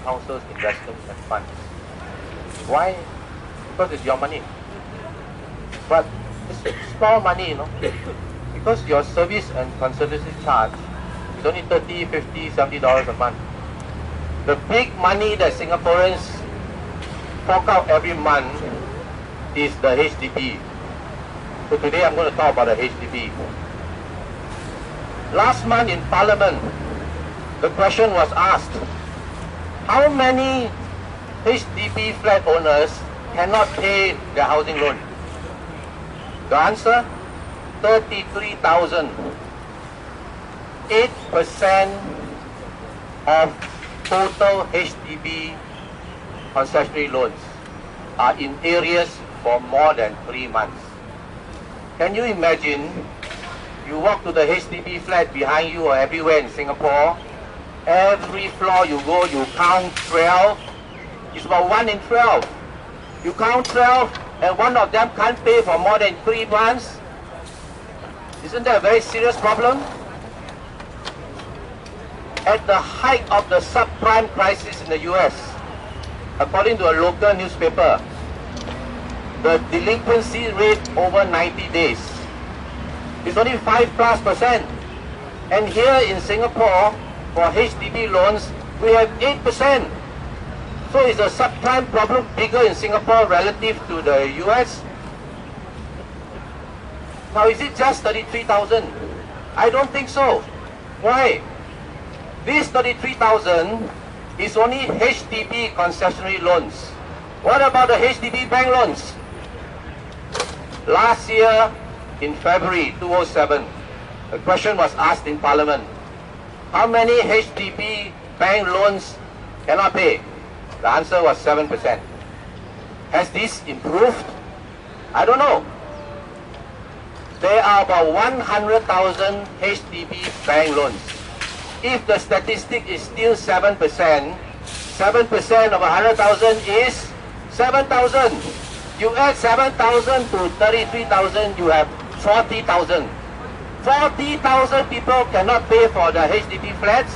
council's investments and funds. Why? Because it's your money. But it's small money, you know. Because your service and consultancy charge is only $30, $50, $70 a month. The big money that Singaporeans fork out every month is the HDB. So today I'm going to talk about the HDB. Last month in Parliament, the question was asked, how many HDB flat owners cannot pay their housing loan? The answer, 33,000. 8% of total HDB concessionary loans are in areas for more than 3 months. Can you imagine, you walk to the HDB flat behind you or everywhere in Singapore, every floor you go, you count 12, it's about 1 in 12. You count 12 and one of them can't pay for more than 3 months. Isn't that a very serious problem? At the height of the subprime crisis in the US, according to a local newspaper, the delinquency rate over 90 days is only 5+%. And here in Singapore, for HDB loans, we have 8%. So is the subprime problem bigger in Singapore relative to the US? Now, is it just 33,000? I don't think so. Why? This 33,000 is only HDB concessionary loans. What about the HDB bank loans? Last year, in February 2007, a question was asked in Parliament. How many HDB bank loans cannot pay? The answer was 7%. Has this improved? I don't know. There are about 100,000 HDB bank loans. If the statistic is still 7%, 7% of 100,000 is 7,000. You add 7,000 to 33,000, you have 40,000. 40,000 people cannot pay for the HDB flats.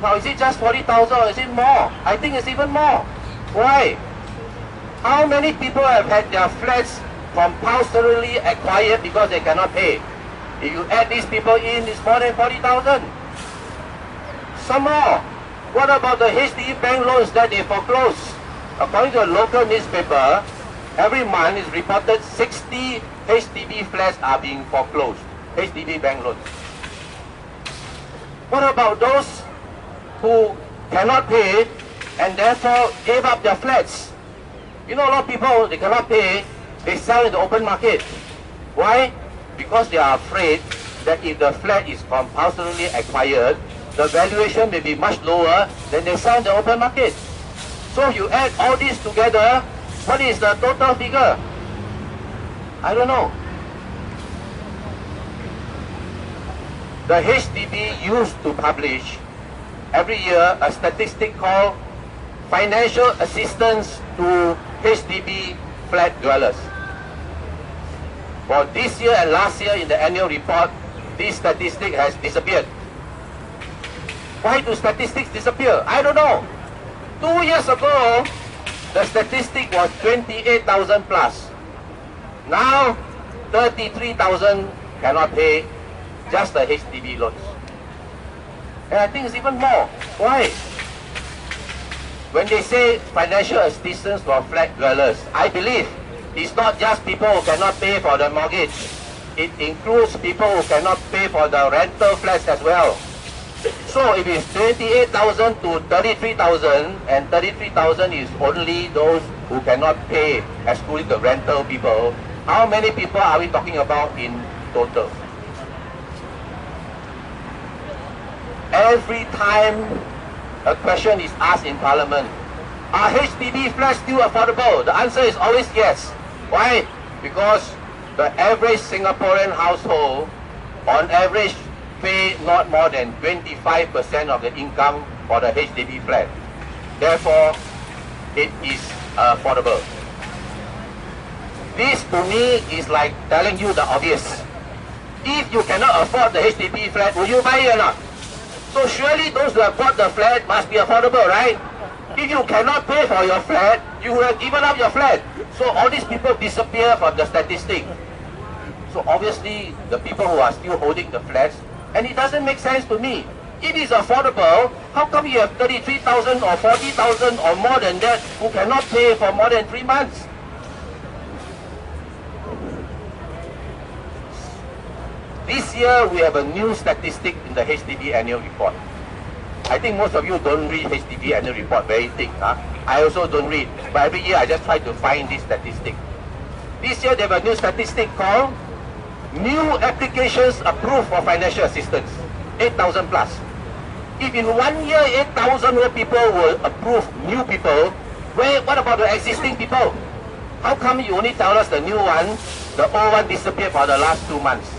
Now, is it just 40,000 or is it more? I think it's even more. Why? How many people have had their flats compulsorily acquired because they cannot pay? If you add these people in, it's more than 40,000. Some more. What about the HDB bank loans that they foreclose? According to a local newspaper, every month is reported 60 HDB flats are being foreclosed. HDB bank loans. What about those who cannot pay and therefore gave up their flats? You know, a lot of people, they cannot pay, they sell in the open market. Why? Because they are afraid that if the flat is compulsorily acquired, the valuation may be much lower than they sell in the open market. So if you add all this together, what is the total figure? I don't know. The HDB used to publish every year a statistic called Financial Assistance to HDB Flat Dwellers. For this year and last year in the annual report, this statistic has disappeared. Why do statistics disappear? I don't know. 2 years ago, the statistic was 28,000 plus. Now, 33,000 cannot pay just the HDB loans. And I think it's even more. Why? When they say financial assistance for flat dwellers, I believe it's not just people who cannot pay for the mortgage. It includes people who cannot pay for the rental flats as well. So if it's 28,000 to 33,000, and 33,000 is only those who cannot pay, excluding the rental people, how many people are we talking about in total? Every time a question is asked in Parliament, are HDB flats still affordable? The answer is always yes. Why? Because the average Singaporean household, on average, pay not more than 25% of the income for the HDB flat. Therefore, it is affordable. This to me is like telling you the obvious. If you cannot afford the HDB flat, will you buy it or not? So surely those who have bought the flat must be affordable, right? If you cannot pay for your flat, you would have given up your flat. So all these people disappear from the statistic. So obviously, the people who are still holding the flats, and it doesn't make sense to me. If it's affordable, how come you have 33,000 or 40,000 or more than that who cannot pay for more than 3 months? This year, we have a new statistic in the HDB annual report. I think most of you don't read HDB annual report very thick. Huh? I also don't read, but every year I just try to find this statistic. This year, they have a new statistic called new applications approved for financial assistance, 8,000 plus. If in 1 year 8,000 more people will approve new people, what about the existing people? How come you only tell us the new one, the old one disappeared for the last 2 months?